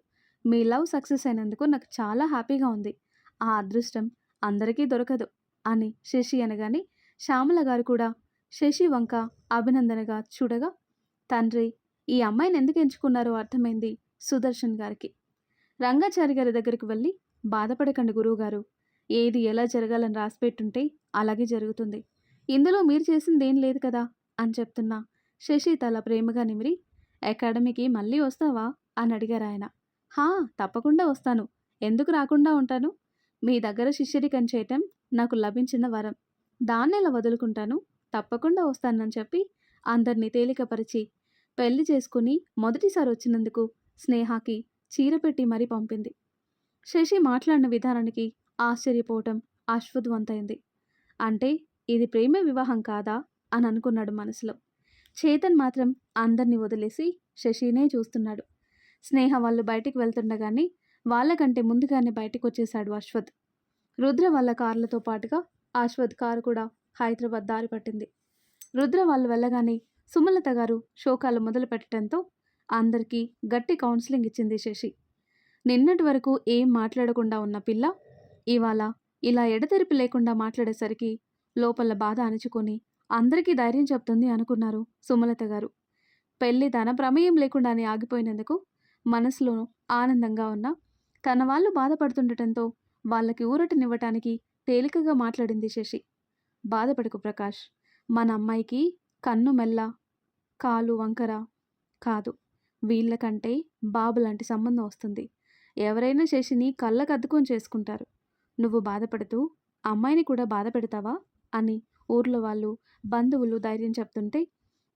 మీ లవ్ సక్సెస్ అయినందుకు నాకు చాలా హ్యాపీగా ఉంది. ఆ అదృష్టం అందరికీ దొరకదు అని శశి అనగానే శ్యామల గారు కూడా శశి వంక అభినందనగా చూడగా, తండ్రి ఈ అమ్మాయిని ఎందుకు ఎంచుకున్నారో అర్థమైంది సుదర్శన్ గారికి. రంగాచారి గారి దగ్గరికి వెళ్ళి, బాధపడకండి గురువుగారు, ఏది ఎలా జరగాలని రాసిపెట్టుంటే అలాగే జరుగుతుంది. ఇందులో మీరు చేసిందేం లేదు కదా అని చెప్తున్నా శశి తల ప్రేమగా నిమిరి, అకాడమీకి మళ్ళీ వస్తావా అని అడిగారాయన. హా, తప్పకుండా వస్తాను. ఎందుకు రాకుండా ఉంటాను? మీ దగ్గర శిష్యరికం చేయటం నాకు లభించిన వరం. దాన్నెలా వదులుకుంటాను? తప్పకుండా వస్తానని చెప్పి అందరినీ తేలికపరిచి పెళ్లి చేసుకుని మొదటిసారి వచ్చినందుకు స్నేహకి చీర పెట్టి మరీ పంపింది. శశి మాట్లాడిన విధానానికి ఆశ్చర్యపోవటం అశ్వథ్ వంతైంది. అంటే ఇది ప్రేమ వివాహం కాదా అని అనుకున్నాడు మనసులో. చేతన్ మాత్రం అందరినీ వదిలేసి శశినే చూస్తున్నాడు. స్నేహ వాళ్ళు బయటికి వెళ్తుండగానే వాళ్ళకంటే ముందుగానే బయటకు వచ్చేశాడు అశ్వథ్. రుద్ర వాళ్ళ కార్లతో పాటుగా అశ్వథ్ కారు కూడా హైదరాబాద్ దారి పట్టింది. రుద్ర వాళ్ళు వెళ్ళగానే సుమలత గారు శోకాలు మొదలు పెట్టడంతో అందరికీ గట్టి కౌన్సిలింగ్ ఇచ్చింది శశి. నిన్నటి వరకు ఏం మాట్లాడకుండా ఉన్న పిల్ల ఇవాళ ఇలా ఎడతెరిపి లేకుండా మాట్లాడేసరికి లోపల బాధ అణుచుకొని అందరికీ ధైర్యం చెప్తుంది అనుకున్నారు సుమలత గారు. పెళ్లి తన ప్రమేయం లేకుండానే ఆగిపోయినందుకు మనసులో ఆనందంగా ఉన్న తన వాళ్ళు బాధపడుతుండటంతో వాళ్ళకి ఊరటనివ్వటానికి తేలికగా మాట్లాడింది శశి. బాధపడకు ప్రకాష్, మన అమ్మాయికి కన్ను మెల్ల కాలు వంకర కాదు, వీళ్ళకంటే బాబు లాంటి సంబంధం వస్తుంది. ఎవరైనా శశిని కళ్ళకద్దుకొని చేసుకుంటారు. నువ్వు బాధపడుతూ అమ్మాయిని కూడా బాధ పెడతావా అని ఊర్లో వాళ్ళు బంధువులు ధైర్యం చెప్తుంటే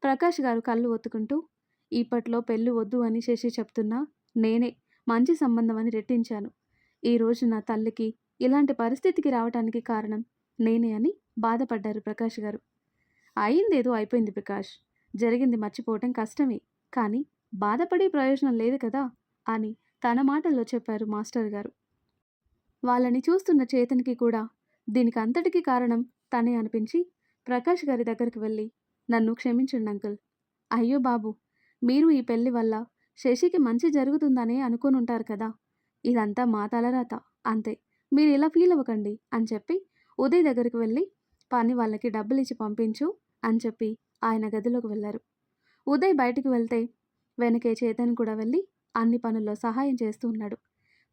ప్రకాష్ గారు కళ్ళు ఒత్తుకుంటూ, ఇప్పట్లో పెళ్ళి వద్దు అని శశి చెప్తున్నా నేనే మంచి సంబంధం అని రెట్టించాను. ఈరోజు నా తల్లికి ఇలాంటి పరిస్థితికి రావటానికి కారణం నేనే అని బాధపడ్డారు ప్రకాష్ గారు. అయిందేదో అయిపోయింది ప్రకాష్, జరిగింది మర్చిపోవటం కష్టమే, కానీ బాధపడే ప్రయోజనం లేదు కదా అని తన మాటల్లో చెప్పారు మాస్టర్ గారు. వాళ్ళని చూస్తున్న చేతన్కి కూడా దీనికి అంతటికీ కారణం తనే అనిపించి ప్రకాష్ గారి దగ్గరికి వెళ్ళి, నన్ను క్షమించండి అంకుల్. అయ్యో బాబు, మీరు ఈ పెళ్లి వల్ల శశికి మంచి జరుగుతుందనే అనుకుని ఉంటారు కదా, ఇదంతా మా తలరాత అంతే, మీరు ఇలా ఫీల్ అవ్వకండి అని చెప్పి ఉదయ్ దగ్గరికి వెళ్ళి పని వాళ్ళకి డబ్బులు ఇచ్చి పంపించు అని చెప్పి ఆయన గదిలోకి వెళ్ళారు. ఉదయ్ బయటికి వెళ్తే వెనకే చేతన్ కూడా వెళ్ళి అన్ని పనుల్లో సహాయం చేస్తూ ఉన్నాడు.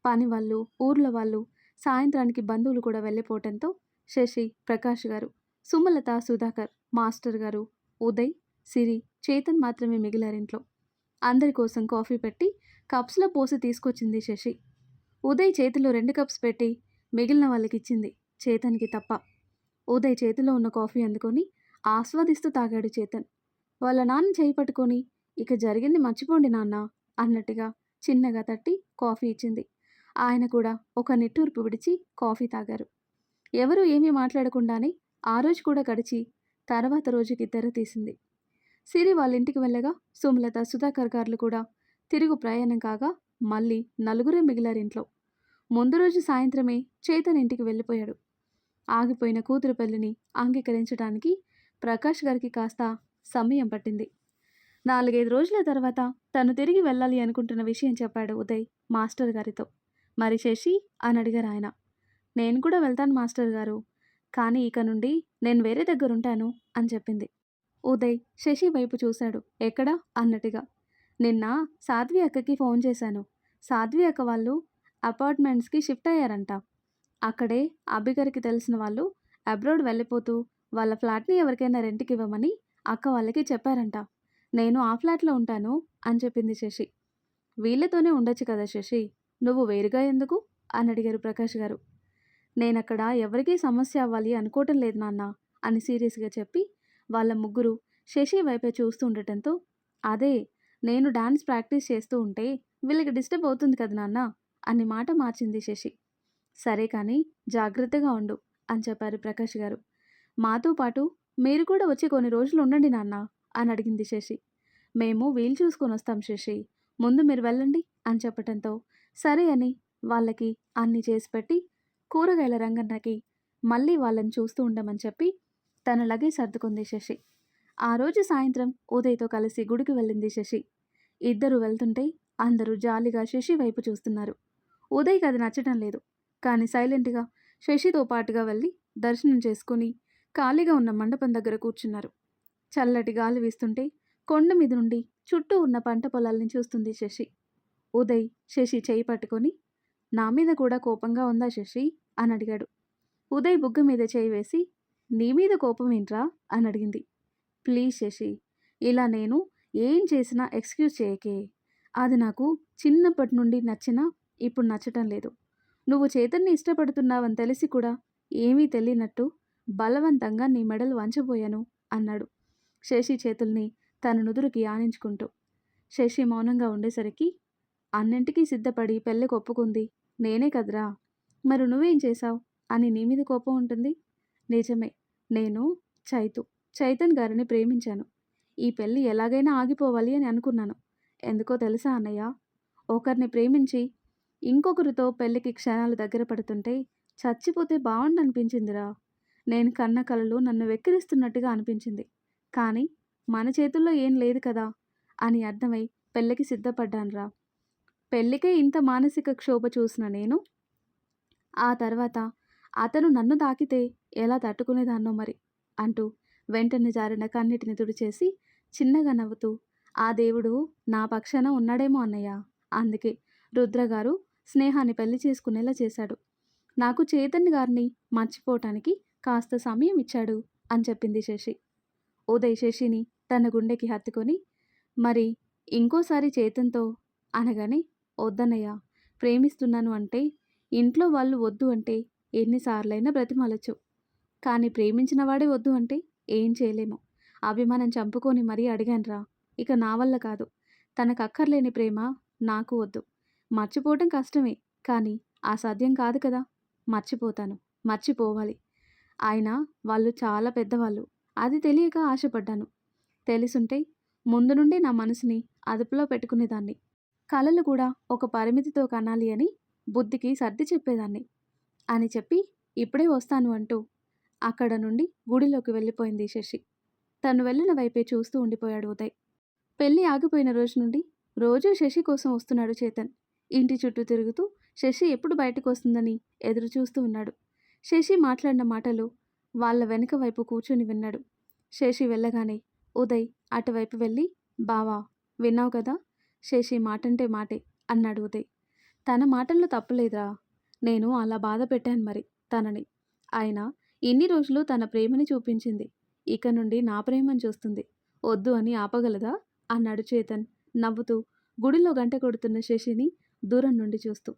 పని వాళ్ళు, ఊర్లో వాళ్ళు, సాయంత్రానికి బంధువులు కూడా వెళ్ళిపోవటంతో శశి, ప్రకాష్ గారు, సుమలత, సుధాకర్, మాస్టర్ గారు, ఉదయ్, సిరి, చేతన్ మాత్రమే మిగిలారింట్లో. అందరి కోసం కాఫీ పెట్టి కప్స్లో పోసి తీసుకొచ్చింది శశి. ఉదయ్ చేతిలో 2 కప్స్ పెట్టి మిగిలిన వాళ్ళకి ఇచ్చింది, చేతన్కి తప్ప. ఉదయ్ చేతిలో ఉన్న కాఫీ అందుకొని ఆస్వాదిస్తూ తాగాడు చేతన్. వాళ్ళ నాన్న చేయి పట్టుకొని, ఇక జరిగింది మర్చిపోండి నాన్న అన్నట్టుగా చిన్నగా తట్టి కాఫీ ఇచ్చింది. ఆయన కూడా ఒక నిట్టూర్పు విడిచి కాఫీ తాగారు. ఎవరూ ఏమీ మాట్లాడకుండానే ఆ రోజు కూడా గడిచి తర్వాత రోజుకి తెర తీసింది. సిరి వాళ్ళ ఇంటికి వెళ్ళగా సుమలత, సుధాకర్ గారులు కూడా తిరుగు ప్రయాణం కాగా మళ్ళీ నలుగురే మిగిలారింట్లో. ముందు రోజు సాయంత్రమే చేతన్ ఇంటికి వెళ్ళిపోయాడు. ఆగిపోయిన కూతురు పెళ్లిని అంగీకరించడానికి ప్రకాష్ గారికి కాస్త సమయం పట్టింది. 4-5 రోజుల తర్వాత తను తిరిగి వెళ్ళాలి అనుకుంటున్న విషయం చెప్పాడు ఉదయ్ మాస్టర్ గారితో. మరి శశి అని అడిగారు ఆయన. నేను కూడా వెళ్తాను మాస్టర్ గారు, కానీ ఇక నుండి నేను వేరే దగ్గరుంటాను అని చెప్పింది. ఉదయ్ శశి వైపు చూశాడు, ఎక్కడా అన్నట్టుగా. నిన్న సాధ్వి అక్కకి ఫోన్ చేశాను. సాధ్వి అక్క వాళ్ళు అపార్ట్మెంట్స్కి షిఫ్ట్ అయ్యారంట. అక్కడే అబ్బిగారికి తెలిసిన వాళ్ళు అబ్రాడ్ వెళ్ళిపోతూ వాళ్ళ ఫ్లాట్ని ఎవరికైనా రెంట్కి ఇవ్వమని అక్క వాళ్ళకి చెప్పారంట. నేను ఆ ఫ్లాట్లో ఉంటాను అని చెప్పింది శశి. వీళ్ళతోనే ఉండొచ్చు కదా శశి, నువ్వు వేరుగా ఎందుకు అని అడిగారు ప్రకాష్ గారు. నేనక్కడ ఎవరికీ సమస్య అవ్వాలి అనుకోవటం లేదు నాన్న అని సీరియస్గా చెప్పి వాళ్ళ ముగ్గురు శశి వైపే చూస్తూ ఉండటంతో, అదే నేను డాన్స్ ప్రాక్టీస్ చేస్తూ ఉంటే వీళ్ళకి డిస్టర్బ్ అవుతుంది కదా నాన్న అని మాట మార్చింది శశి. సరే కానీ జాగ్రత్తగా ఉండు అని చెప్పారు ప్రకాష్ గారు. మాతో పాటు మీరు కూడా వచ్చి కొన్ని రోజులు ఉండండి నాన్న అని అడిగింది శశి. మేము వీలు చూసుకొని వస్తాం శశి, ముందు మీరు వెళ్ళండి అని చెప్పటంతో సరే అని వాళ్ళకి అన్నీ చేసి పెట్టి కూరగాయల రంగన్నకి మళ్ళీ వాళ్ళని చూస్తూ ఉండమని చెప్పి తన లగేజ్ సర్దుకుంది శశి. ఆ రోజు సాయంత్రం ఉదయ్తో కలిసి గుడికి వెళ్ళింది శశి. ఇద్దరు వెళ్తుంటే అందరూ జాలిగా శశి వైపు చూస్తున్నారు. ఉదయ్కి అది నచ్చటం లేదు, కానీ సైలెంట్గా శశితో పాటుగా వెళ్ళి దర్శనం చేసుకుని ఖాళీగా ఉన్న మండపం దగ్గర కూర్చున్నారు. చల్లటి గాలి వీస్తుంటే కొండ మీద నుండి చుట్టూ ఉన్న పంట పొలాల్ని చూస్తుంది శశి. ఉదయ్ శశి చెయ్యి పట్టుకొని, "నా మీద కూడా కోపంగా ఉందా శశి?" అని అడిగాడు. ఉదయ్ బుగ్గ మీద చేయి వేసి, "నీ మీద కోపం ఏంట్రా?" అని అడిగింది. "ప్లీజ్ శశి, ఇలా నేను ఏం చేసినా ఎక్స్‌క్యూజ్ చేయకే. అది నాకు చిన్నప్పటి నుండి నచ్చినా ఇప్పుడు నచ్చటం లేదు. నువ్వు చేతన్‌ని ఇష్టపడుతున్నావని తెలిసి కూడా ఏమీ తెలియనట్టు బలవంతంగా నీ మెడలు వంచబోయాను" అన్నాడు శశి చేతుల్ని తన నుదురుకి ఆనించుకుంటూ. శశి మౌనంగా ఉండేసరికి, "అన్నింటికీ సిద్ధపడి పెళ్ళికి ఒప్పుకుంది నేనే కదరా! మరి నువ్వేం చేశావు అని నీ మీద కోపం ఉంటుంది?" "నిజమే. నేను చైతన్ గారిని ప్రేమించాను. ఈ పెళ్లి ఎలాగైనా ఆగిపోవాలి అని అనుకున్నాను. ఎందుకో తెలుసా అన్నయ్య? ఒకరిని ప్రేమించి ఇంకొకరితో పెళ్లికి క్షణాలు దగ్గర పడుతుంటే చచ్చిపోతే బావుండనిపించిందిరా. నేను కన్న కలలు నన్ను వెక్కిరిస్తున్నట్టుగా అనిపించింది. కానీ మన చేతుల్లో ఏం లేదు కదా అని అర్థమై పెళ్ళికి సిద్ధపడ్డానురా. పెళ్ళికే ఇంత మానసిక క్షోభ చూసిన నేను, ఆ తర్వాత అతను నన్ను తాకితే ఎలా తట్టుకునేదాన్నో మరి" అంటూ వెంటనే జారిన కన్నీటిని తుడిచేసి చిన్నగా నవ్వుతూ, "ఆ దేవుడు నా పక్షాన ఉన్నాడేమో అన్నయ్య. అందుకే రుద్రగారు స్నేహాన్ని పెళ్లి చేసుకునేలా చేశాడు. నాకు చైతన్య గారిని మర్చిపోవటానికి కాస్త సమయం ఇచ్చాడు" అని చెప్పింది శశి. ఉదయ్ శశిని తన గుండెకి హత్తుకొని, "మరి ఇంకోసారి చేతన్‌తో" అనగానే, "వద్దన్నయ్య, ప్రేమిస్తున్నాను అంటే ఇంట్లో వాళ్ళు వద్దు అంటే ఎన్నిసార్లైనా బ్రతిమాలొచ్చు. కానీ ప్రేమించిన వాడే వద్దు అంటే ఏం చేయలేము. అభిమానం చంపుకొని మరీ అడిగానురా. ఇక నా వల్ల కాదు. తనకక్కర్లేని ప్రేమ నాకు వద్దు. మర్చిపోవటం కష్టమే, కానీ అసాధ్యం కాదు కదా! మర్చిపోతాను. మర్చిపోవాలి. అయినా వాళ్ళు చాలా పెద్దవాళ్ళు. అది తెలియక ఆశపడ్డాను. తెలిసుంటే ముందు నుండే నా మనసుని అదుపులో పెట్టుకునేదాన్ని. కలలు కూడా ఒక పరిమితితో కనాలి అని బుద్ధికి సర్ది చెప్పేదాన్ని" అని చెప్పి, "ఇప్పుడే వస్తాను" అంటూ అక్కడ నుండి గుడిలోకి వెళ్ళిపోయింది శశి. తను వెళ్ళిన వైపే చూస్తూ ఉండిపోయాడు ఉదయ్. పెళ్లి ఆగిపోయిన రోజు నుండి రోజూ శశి కోసం వస్తున్నాడు చేతన్. ఇంటి చుట్టూ తిరుగుతూ శశి ఎప్పుడు బయటకు వస్తుందని ఎదురు చూస్తూ ఉన్నాడు. శశి మాట్లాడిన మాటలు వాళ్ళ వెనుక వైపు కూర్చొని విన్నాడు. శశి వెళ్ళగానే ఉదయ్ అటువైపు వెళ్ళి, "బావా, విన్నావు కదా? శశి మాటంటే మాటే" అన్నాడు ఉదయ్. "తన మాటల్లో తప్పులేదురా. నేను అలా బాధ పెట్టాను మరి తనని. అయినా ఇన్ని రోజులు తన ప్రేమని చూపించింది. ఇక నుండి నా ప్రేమను చూస్తుంది. వద్దు అని ఆపగలదా?" అన్నాడు చేతన్ నవ్వుతూ గుడిలో గంట కొడుతున్న శశిని దూరం నుండి చూస్తూ.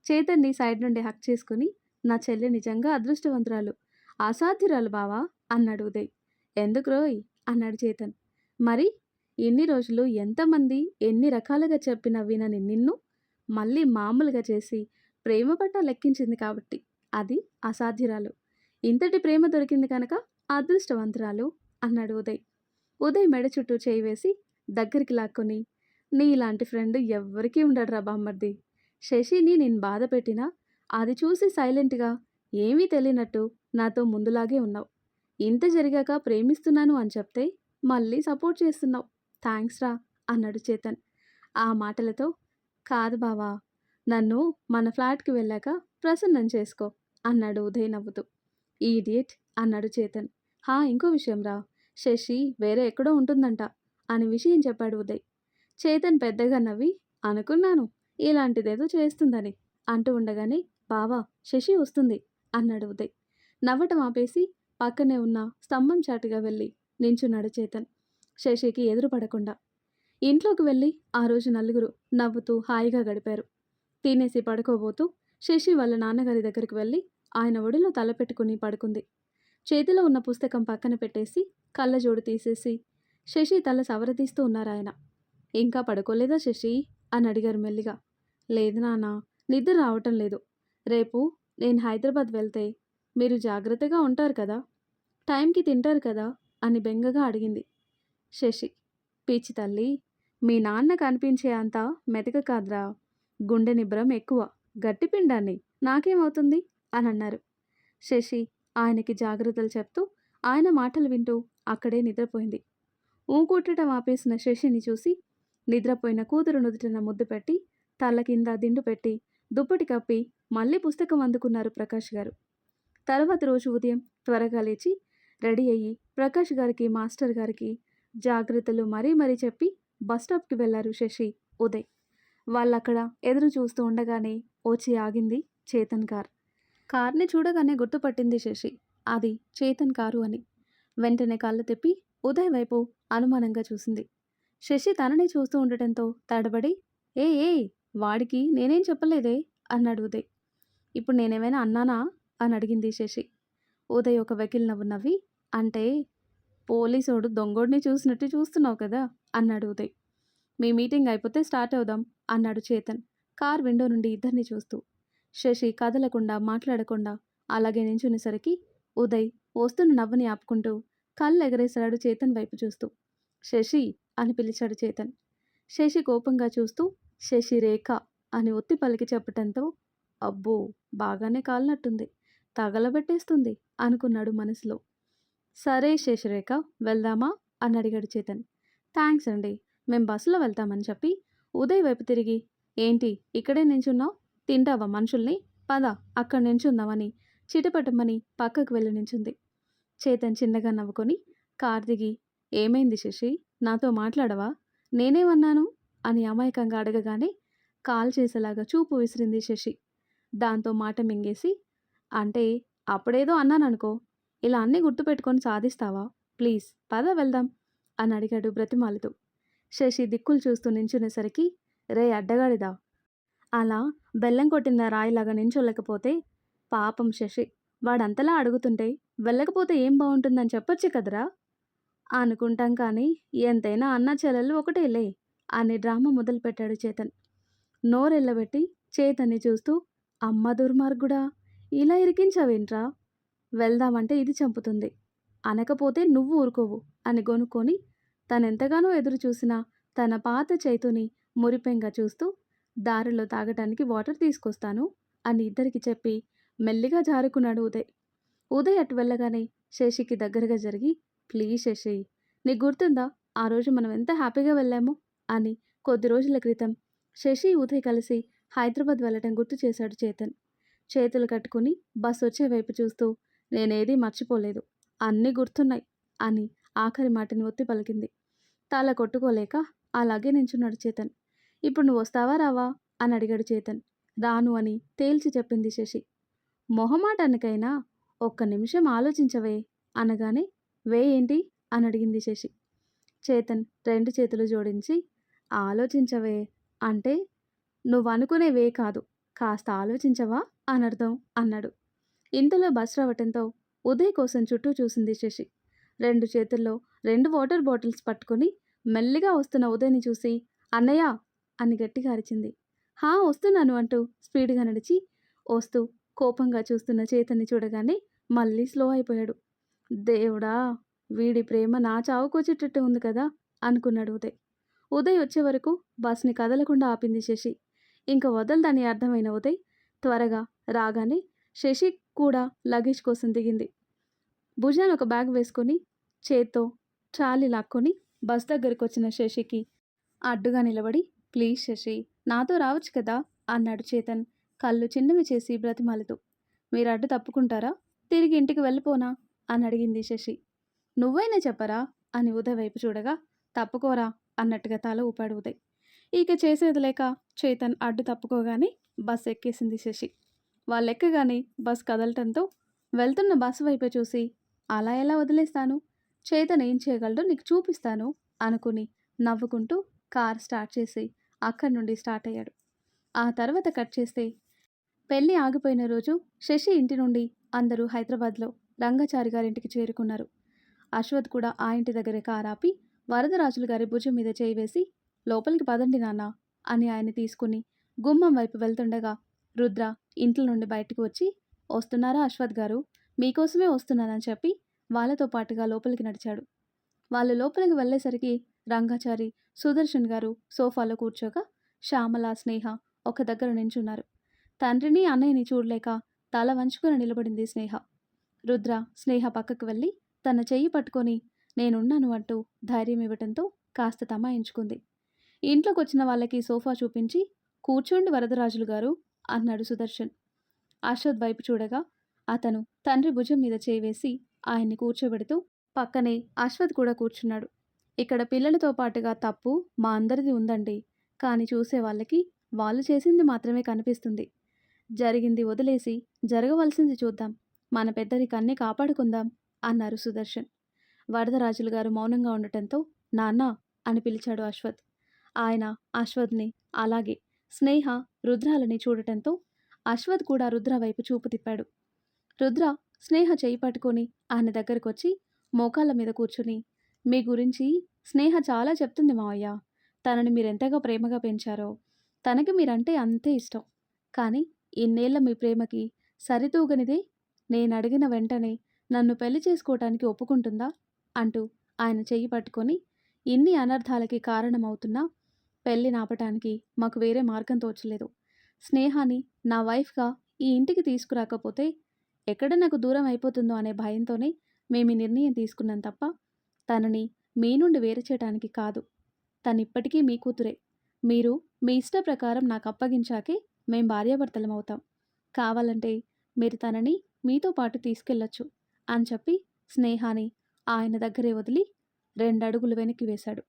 చేతన్ని సైడ్ నుండి హక్ చేసుకుని, "నా చెల్లి నిజంగా అదృష్టవంతురాలు. అసాధ్యురాలు బావా" అన్నాడు ఉదయ్. "ఎందుకురోయ్?" అన్నాడు చేతన్. "మరి ఇన్ని రోజులు ఎంతమంది ఎన్ని రకాలుగా చెప్పినా వినని నిన్ను మళ్ళీ మామూలుగా చేసి ప్రేమ పట్టా లెక్కించింది కాబట్టి అది అసాధ్యురాలు. ఇంతటి ప్రేమ దొరికింది కనుక అదృష్టవంతురాలు" అన్నాడు ఉదయ్. ఉదయ్ మెడ చుట్టూ చేయి వేసి దగ్గరికి లాక్కొని, "నీలాంటి ఫ్రెండ్ ఎవ్వరికీ ఉండడురా బామ్మర్ది. శశిని నేను బాధ పెట్టినా అది చూసి సైలెంట్‌గా ఏమీ తెలియనట్టు నాతో ముందులాగే ఉన్నావు. ఇంత జరిగాక ప్రేమిస్తున్నాను అని చెప్తే మళ్ళీ సపోర్ట్ చేస్తున్నావు. థ్యాంక్స్ రా" అన్నాడు చేతన్. ఆ మాటలతో, "కాదు బావా, నన్ను మన ఫ్లాట్‌కి వెళ్ళాక ప్రసన్నం చేసుకో" అన్నాడు ఉదయ్ నవ్వుతూ. "ఈడియట్" అన్నాడు చేతన్. "హా, ఇంకో విషయం రా. శశి వేరే ఎక్కడో ఉంటుందంట" అని విషయం చెప్పాడు ఉదయ్. చేతన్ పెద్దగా నవ్వి, "అనుకున్నాను ఇలాంటిదేదో చేస్తుందని" అంటూ ఉండగానే, "బావా, శశి వస్తుంది" అన్నాడు ఉదయ్. నవ్వటం ఆపేసి పక్కనే ఉన్న స్తంభం చాటుగా వెళ్ళి నించున్నాడు చేతన్, శశికి ఎదురు పడకుండా. ఇంట్లోకి వెళ్ళి ఆ రోజు నలుగురు నవ్వుతూ హాయిగా గడిపారు. తినేసి పడుకోబోతూ శశి వాళ్ళ నాన్నగారి దగ్గరికి వెళ్ళి ఆయన ఒడిలో తల పెట్టుకుని పడుకుంది. చేతిలో ఉన్న పుస్తకం పక్కన పెట్టేసి కళ్ళజోడు తీసేసి శశి తల సవరదీస్తూ ఉన్నారాయన. "ఇంకా పడుకోలేదా శశి?" అని అడిగారు మెల్లిగా. "లేదు నాన్న, నిద్ర రావటం లేదు. రేపు నేను హైదరాబాద్ వెళ్తే మీరు జాగ్రత్తగా ఉంటారు కదా? టైంకి తింటారు కదా?" అని బెంగగా అడిగింది శశి. "పిచ్చి తల్లి, మీ నాన్న కనిపించే అంత మెతక కాదురా. గుండె నిబ్రం ఎక్కువ. గట్టిపిండాన్ని. నాకేమవుతుంది?" అని అన్నారు. శశి ఆయనకి జాగ్రత్తలు చెప్తూ ఆయన మాటలు వింటూ అక్కడే నిద్రపోయింది. ఊకొట్టడం ఆపేసిన శశిని చూసి నిద్రపోయిన కూతురు నుదుటిన ముద్దు పెట్టి తల కింద దిండు పెట్టి దుప్పటి కప్పి మళ్ళీ పుస్తకం అందుకున్నారు ప్రకాష్ గారు. తర్వాత రోజు ఉదయం త్వరగా లేచి రెడీ అయ్యి ప్రకాష్ గారికి మాస్టర్ గారికి జాగ్రత్తలు మరీ మరీ చెప్పి బస్ స్టాప్‌కి వెళ్లారు శశి, ఉదయ్. వాళ్ళక్కడ ఎదురు చూస్తూ ఉండగానే వచ్చి ఆగింది చేతన్ కార్. కార్‌ని చూడగానే గుర్తుపట్టింది శశి. అది చేతన్ కారు అని. వెంటనే కళ్ళు తిప్పి ఉదయ్ వైపు అనుమానంగా చూసింది. శశి తనని చూస్తూ ఉండటంతో తడబడి, ఏయ్ వాడికి నేనేం చెప్పలేదే అన్నాడు ఉదయ్. ఇప్పుడు నేనేమైనా అన్నానా అని అడిగింది శశి. ఉదయ్ ఒక వెకిలి నవ్వు నవ్వి, అంటే పోలీసోడు దొంగోడిని చూసినట్టు చూస్తున్నావు కదా అన్నాడు ఉదయ్. మీ మీటింగ్ అయిపోతే స్టార్ట్ అవుదాం అన్నాడు చేతన్ కార్ విండో నుండి ఇద్దరిని చూస్తూ. శశి కదలకుండా మాట్లాడకుండా అలాగే నించునేసరికి ఉదయ్ వస్తున్న నవ్వుని ఆపుకుంటూ కళ్ళు ఎగరేశాడు చేతన్ వైపు చూస్తూ. శశి అని పిలిచాడు చేతన్. శశి కోపంగా చూస్తూ శశి రేఖ అని ఒత్తి పలికి చెప్పటంతో అబ్బో బాగానే కాలినట్టుంది, తగలబెట్టేస్తుంది అనుకున్నాడు మనసులో. సరే శశిరేఖ వెళ్దామా అని అడిగాడు చేతన్. థ్యాంక్స్ అండి, మేం బస్సులో వెళ్తామని చెప్పి ఉదయ్ వైపు తిరిగి, ఏంటి ఇక్కడే నించున్నావు, తింటావా మనుషుల్ని, పద అక్కడ నించుందామని చిటపటమని పక్కకు వెళ్ళి నించుంది. చేతన్ చిన్నగా నవ్వుకొని కార్ దిగి, ఏమైంది శశి, నాతో మాట్లాడవా, నేనేమన్నాను అని అమాయకంగా అడగగానే కాల్ చేసేలాగా చూపు విసిరింది శశి. దాంతో మాట మింగేసి, అంటే అప్పుడేదో అన్నాననుకో, ఇలా అన్నీ గుర్తుపెట్టుకొని సాధిస్తావా, ప్లీజ్ పద వెళ్దాం అని అడిగాడు బ్రతిమాలుతూ. శశి దిక్కులు చూస్తూ నించునేసరికి, రే అడ్డగాడిదా, అలా బెల్లం కొట్టిన రాయిలాగా నించోలేకపోతే పాపం శశి, వాడంతలా అడుగుతుంటే వెళ్ళకపోతే ఏం బాగుంటుందని చెప్పొచ్చు కదరా అనుకుంటాం, కానీ ఎంతైనా అన్నా చెల్లెలు ఒకటేలే అని డ్రామా మొదలుపెట్టాడు చేతన్. నోరెళ్ళబెట్టి చేతన్ని చూస్తూ, అమ్మ దుర్మార్గుడా, ఇలా ఇరికించావేంట్రా, వెళ్దామంటే ఇది చంపుతుంది, అనకపోతే నువ్వు ఊరుకోవు అని గొనుక్కొని తనెంతగానో ఎదురు చూసినా తన పాత చైతుని మురిపెంగా చూస్తూ, దారిలో తాగటానికి వాటర్ తీసుకొస్తాను అని ఇద్దరికి చెప్పి మెల్లిగా జారుకున్నాడు ఉదయ్. ఉదయ్ అటు వెళ్ళగానే శశికి దగ్గరగా జరిగి, ప్లీజ్ శశి, నీకు గుర్తుందా ఆ రోజు మనం ఎంత హ్యాపీగా వెళ్ళాము అని. కొద్ది రోజుల క్రితం శశి ఉదయ్ కలిసి హైదరాబాద్ వెళ్ళటం గుర్తు చేశాడు చేతన్. చేతులు కట్టుకుని బస్ వచ్చే వైపు చూస్తూ, నేనేదీ మర్చిపోలేదు, అన్నీ గుర్తున్నాయి అని ఆఖరి మాటని ఒత్తి పలికింది. తల కొట్టుకోలేక అలాగే నించున్నాడు చేతన్. ఇప్పుడు నువ్వు వస్తావా రావా అని అడిగాడు చేతన్. రాను అని తేల్చి చెప్పింది శశి. మొహమాటానికైనా ఒక్క నిమిషం ఆలోచించవే అనగానే, వే ఏంటి అని అడిగింది శశి. చేతన్ రెండు చేతులు జోడించి, ఆలోచించవే అంటే నువ్వనుకునే వే కాదు, కాస్త ఆలోచించవా అనర్థం అన్నాడు. ఇంతలో బస్ రావటంతో ఉదయ్ కోసం చుట్టూ చూసింది శశి. రెండు చేతుల్లో రెండు వాటర్ బాటిల్స్ పట్టుకుని మెల్లిగా వస్తున్న ఉదయ్ని చూసి, అన్నయ్య అని గట్టిగా అరిచింది. హా వస్తున్నాను అంటూ స్పీడ్గా నడిచి వస్తూ కోపంగా చూస్తున్న చేతన్ని చూడగానే మళ్ళీ స్లో అయిపోయాడు. దేవుడా, వీడి ప్రేమ నా చావుకొచ్చేటట్టు ఉంది కదా అనుకున్నాడు ఉదయ్. ఉదయ్ వచ్చే వరకు బస్ని కదలకుండా ఆపింది శశి. ఇంక వదలదని అర్థమైన ఉదయ్ త్వరగా రాగానే శశి కూడా లగేజ్ కోసం దిగింది. భుజాన ఒక బ్యాగ్ వేసుకొని చేత్తో ట్రాలీ లాక్కొని బస్ దగ్గరికి వచ్చిన శశికి అడ్డుగా నిలబడి, ప్లీజ్ శశి, నాతో రావచ్చు కదా అన్నాడు చేతన్ కళ్ళు చిన్నవి చేసి బ్రతిమాలుతూ. మీరు అడ్డు తప్పుకుంటారా, తిరిగి ఇంటికి వెళ్ళిపోనా అని అడిగింది శశి. నువ్వైనా చెప్పరా అని ఉదయ్ వైపు చూడగా, తప్పుకోరా అన్నట్టుగా తల ఊపాడు ఉదయ్. ఇక చేసేది లేక చేతన్ అడ్డు తప్పుకోగానే బస్ ఎక్కేసింది శశి. వాళ్ళెక్కగానే బస్ కదలటంతో వెళ్తున్న బస్సు వైపే చూసి, అలా ఎలా వదిలేస్తాను, చేతన్ ఏం చేయగలడో నీకు చూపిస్తాను అనుకుని నవ్వుకుంటూ కార్ స్టార్ట్ చేసి అక్కడి నుండి స్టార్ట్ అయ్యాడు. ఆ తర్వాత కట్ చేస్తే పెళ్లి ఆగిపోయిన రోజు శశి ఇంటి నుండి అందరూ హైదరాబాద్లో రంగాచారి గారింటికి చేరుకున్నారు. అశ్వథ్ కూడా ఆ ఇంటి దగ్గరే కారు ఆపి వరదరాజులు గారి భుజం మీద చేయి వేసి, లోపలికి పదండి నాన్న అని ఆయన తీసుకుని గుమ్మం వైపు వెళ్తుండగా రుద్ర ఇంట్లో నుండి బయటకు వచ్చి, వస్తున్నారా అశ్వథ్ గారు, మీకోసమే వస్తున్నానని చెప్పి వాళ్ళతో పాటుగా లోపలికి నడిచాడు. వాళ్ళు లోపలికి వెళ్ళేసరికి రంగాచారి సుదర్శన్ గారు సోఫాలో కూర్చోగా శ్యామల స్నేహ ఒక దగ్గర నించున్నారు. తండ్రిని అన్నయ్యని చూడలేక తల వంచుకొని నిలబడింది స్నేహ. రుద్ర స్నేహ పక్కకు వెళ్ళి తన చెయ్యి పట్టుకొని నేనున్నాను అంటూ ధైర్యం ఇవ్వటంతో కాస్త తమాయించుకుంది. ఇంట్లోకి వచ్చిన వాళ్ళకి సోఫా చూపించి, కూర్చోండి వరదరాజులు గారు అన్నాడు సుదర్శన్. అశ్వథ్ వైపు చూడగా అతను తండ్రి భుజం మీద చేయి వేసి ఆయన్ని కూర్చోబెడుతూ పక్కనే అశ్వథ్ కూడా కూర్చున్నాడు. ఇక్కడ పిల్లలతో పాటుగా తప్పు మా అందరిది ఉందండి. కానీ చూసే వాళ్ళకి వాళ్ళు చేసింది మాత్రమే కనిపిస్తుంది. జరిగింది వదిలేసి జరగవలసింది చూద్దాం. మన పెద్దరికాన్ని కాపాడుకుందాం అన్నారు సుదర్శన్. వరదరాజులు గారు మౌనంగా ఉండటంతో నాన్న అని పిలిచాడు అశ్వథ్. ఆయన అశ్వథ్ని, అలాగే స్నేహ, రుద్రాలని చూడటంతో అశ్వథ్ కూడా రుద్ర వైపు చూపు తిప్పాడు. రుద్ర స్నేహ చేయి పట్టుకొని ఆయన దగ్గరకొచ్చి మోకాళ్ళ మీద కూర్చుని, మీ గురించి స్నేహ చాలా చెప్తుంది మావయ్య. తనని మీరెంతగా ప్రేమగా పెంచారో, తనకి మీరంటే అంతే ఇష్టం. కానీ ఇన్నేళ్ల మీ ప్రేమకి సరితూగనిదే నేనడిగిన వెంటనే నన్ను పెళ్లి చేసుకోవటానికి ఒప్పుకుంటుందా అంటూ ఆయన చెయ్యి పట్టుకొని, ఇన్ని అనర్థాలకి కారణమవుతున్నా పెళ్లి నాపటానికి మాకు వేరే మార్గం తోచలేదు. స్నేహాన్ని నా వైఫ్గా ఈ ఇంటికి తీసుకురాకపోతే ఎక్కడ నాకు దూరం అయిపోతుందో అనే భయంతోనే మేము ఈ నిర్ణయం తీసుకున్నాం తప్ప తనని మీ నుండి వేరు చేయడానికి కాదు. తనిప్పటికీ మీ కూతురే. మీరు మీ ఇష్ట ప్రకారం నాకు అప్పగించాకే మేం భార్యాభర్తలం అవుతాం. కావాలంటే మీరు తనని మీతో పాటు తీసుకెళ్ళొచ్చు అని చెప్పి స్నేహాని ఆయన దగ్గరే వదిలి 2 అడుగులు వెనక్కి వేశాడు.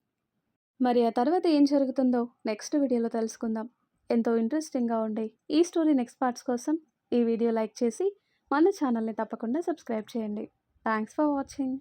మరి ఆ తర్వాత ఏం జరుగుతుందో నెక్స్ట్ వీడియోలో తెలుసుకుందాం. ఎంతో ఇంట్రెస్టింగ్గా ఉండే ఈ స్టోరీ నెక్స్ట్ పార్ట్స్ కోసం ఈ వీడియో లైక్ చేసి మన ఛానల్ని తప్పకుండా సబ్స్క్రైబ్ చేయండి. Thanks for watching.